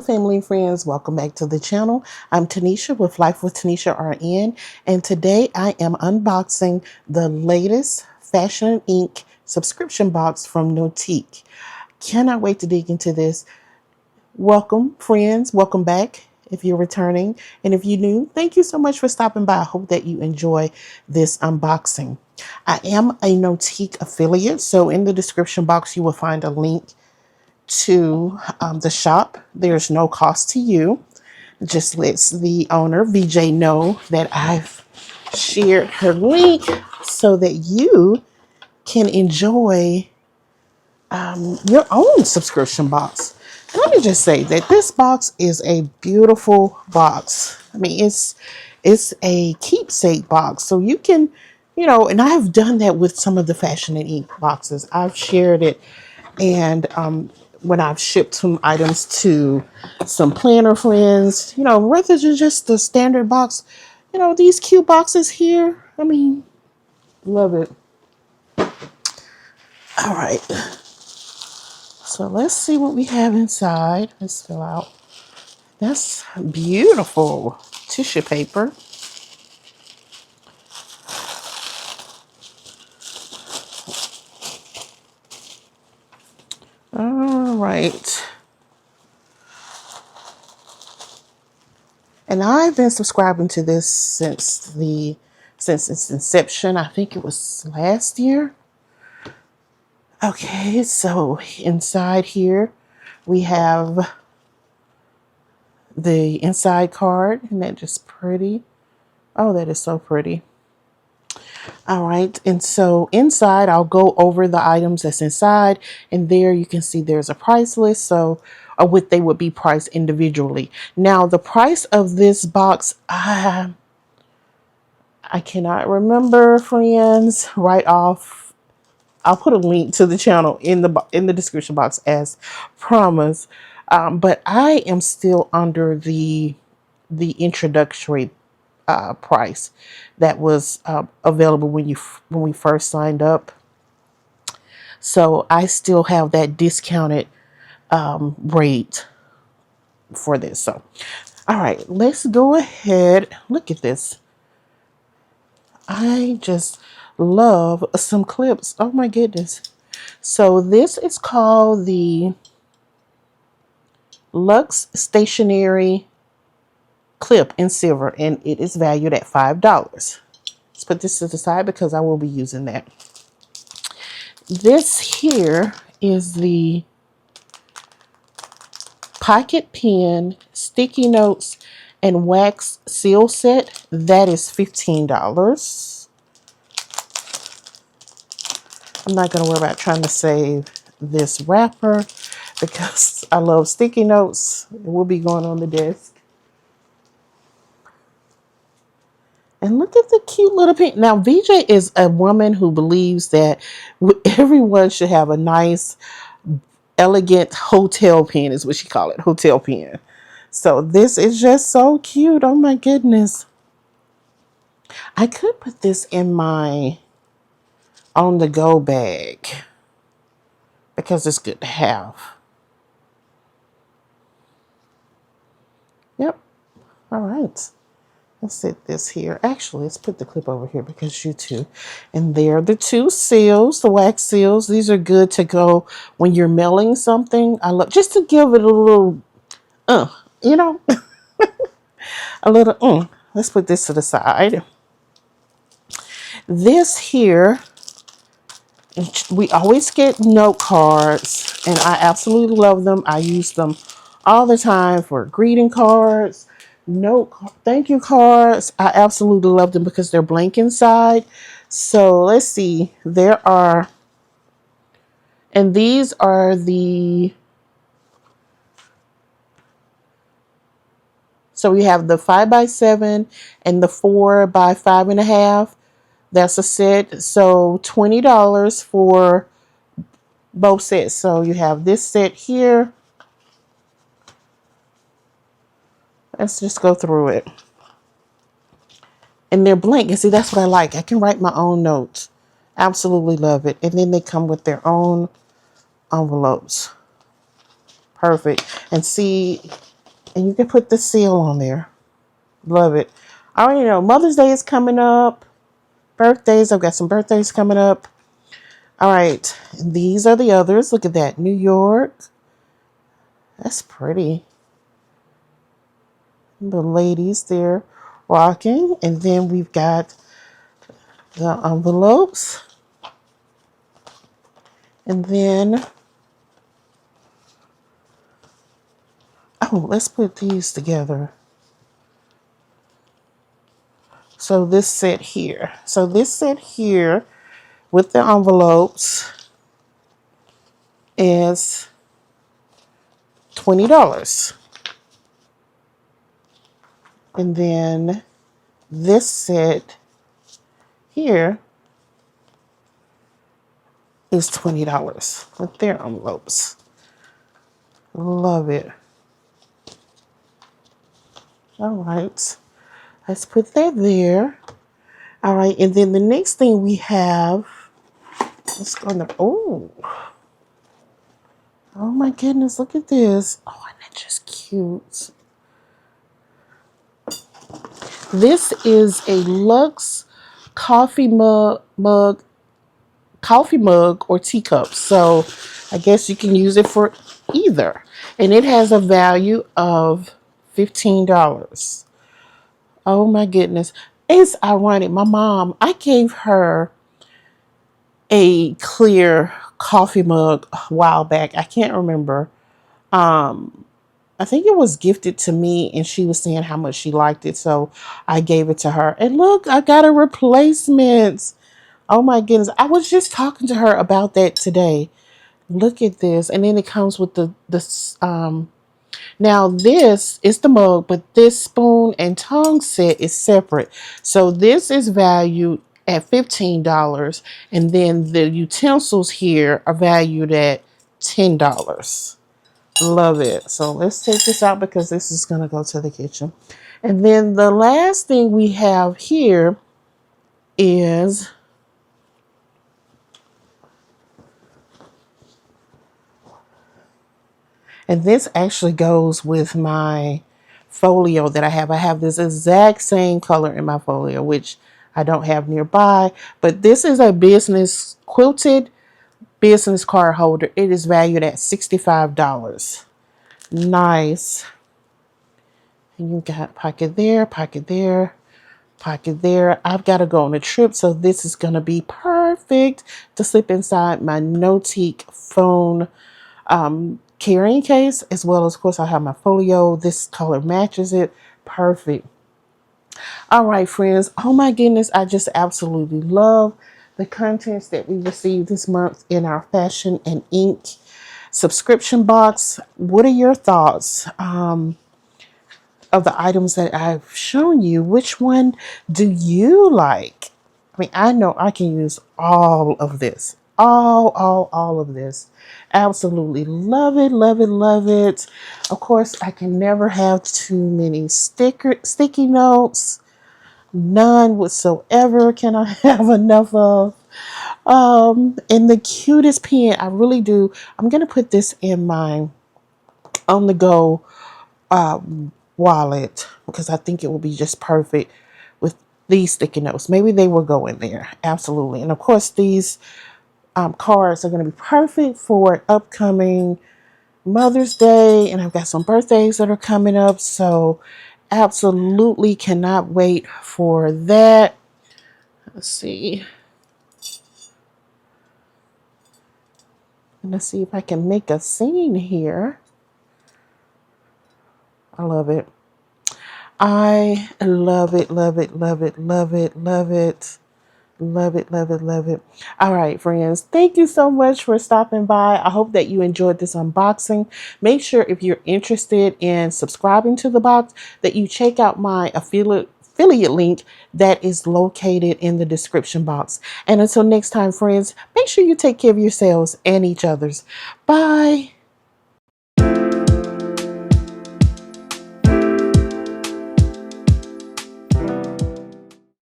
Family and friends, welcome back to the channel. I'm Tanisha with Life with Tanisha RN, and today I am unboxing the latest Fashion Inc. subscription box from Nautique. Cannot wait to dig into this. Welcome, friends. Welcome back if you're returning. And if you're new, thank you so much for stopping by. I hope that you enjoy this unboxing. I am a Nautique affiliate, so in the description box, you will find a link to the shop. There's no cost to you. It just lets the owner, VJ, know that I've shared her link so that you can enjoy your own subscription box. And let me just say that this box is a beautiful box. I mean, it's a keepsake box, so you can, and I've done that with some of the Fashion and Ink boxes. I've shared it, and when I've shipped some items to some planner friends, rather than just the standard box, these cute boxes here. I mean, love it. All right. So let's see what we have inside. Let's fill out. That's beautiful tissue paper. All right. And I've been subscribing to this since its inception. I think it was last year. Okay, so inside here we have the inside card. Isn't that just pretty? Oh, that is so pretty. All right, and so inside I'll go over the items that's inside, and there you can see there's a price list, so or what they would be priced individually. Now the price of this box, I cannot remember, friends, right off. I'll put a link to the channel in the description box as promised. But I am still under the introductory price that was available when we first signed up. So I still have that discounted rate for this. So, all right, let's go ahead. Look at this. I just love some clips. Oh my goodness. So this is called the Luxe Stationery Clip in silver, and it is valued at $5. Let's put this to the side because I will be using that. This here is the pocket pen, sticky notes, and wax seal set. That is $15. I'm not going to worry about trying to save this wrapper because I love sticky notes. It will be going on the desk. And look at the cute little pen. Now, VJ is a woman who believes that everyone should have a nice, elegant hotel pen, is what she call it, hotel pen. So this is just so cute. Oh my goodness. I could put this in my on-the-go bag because it's good to have. Yep. All right. Let's set this here. Actually, let's put the clip over here because you two. And there are the two seals, the wax seals. These are good to go when you're mailing something. I love just to give it a little, a little. Let's put this to the side. This here, we always get note cards, and I absolutely love them. I use them all the time for greeting cards, thank you cards. I absolutely love them because they're blank inside. So let's see. There are, and these are so we have the 5x7 and the 4x5.5. That's a set. So $20 for both sets. So you have this set here. Let's just go through it. And they're blank. And see, that's what I like. I can write my own notes. Absolutely love it. And then they come with their own envelopes. Perfect. And see, And you can put the seal on there. Love it. I already know Mother's Day is coming up. Birthdays. I've got some birthdays coming up. All right. These are the others. Look at that. New York. That's pretty. The ladies there walking. And then we've got the envelopes. And then, oh, let's put these together. So this set here. So this set here with the envelopes is $20. And then this set here is $20 with their envelopes. Love it. All right. Let's put that there. All right. And then the next thing we have, let's go in the, oh my goodness. Look at this. Oh, and that's just cute. This is a Lux coffee mug or teacup. So I guess you can use it for either. And it has a value of $15. Oh my goodness. It's ironic. My mom, I gave her a clear coffee mug a while back. I can't remember. I think it was gifted to me and she was saying how much she liked it. So I gave it to her. And look, I got a replacement. Oh my goodness. I was just talking to her about that today. Look at this. And then it comes with now this is the mug, but this spoon and tongue set is separate. So this is valued at $15. And then the utensils here are valued at $10. Love it. So let's take this out because this is going to go to the kitchen. And then the last thing we have here is and this actually goes with my folio that I have. I have this exact same color in my folio, which I don't have nearby. But this is a business quilted business card holder. It is valued at $65. Nice. And you got pocket there, pocket there, pocket there. I've got to go on a trip, so this is going to be perfect to slip inside my Notique phone carrying case, as well as, of course, I have my folio. This color matches it. Perfect. All right, friends. Oh my goodness, I just absolutely love the contents that we received this month in our Fashion and Ink subscription box. What are your thoughts of the items that I've shown you? Which one do you like? I mean, I know I can use all of this. All of this. Absolutely love it, love it, love it. Of course, I can never have too many sticky notes. None whatsoever can I have enough of. And the cutest pen, I really do. I'm going to put this in my on the go wallet because I think it will be just perfect with these sticky notes. Maybe they will go in there. Absolutely. And of course, these cards are going to be perfect for upcoming Mother's Day. And I've got some birthdays that are coming up. So absolutely cannot wait for that. Let's see. And let's see if I can make a scene here. I love it. I love it, love it, love it, love it, love it. Love it, love it, love it. All right, friends. Thank you so much for stopping by. I hope that you enjoyed this unboxing. Make sure if you're interested in subscribing to the box that you check out my affiliate link that is located in the description box. And until next time, friends, make sure you take care of yourselves and each other's. Bye.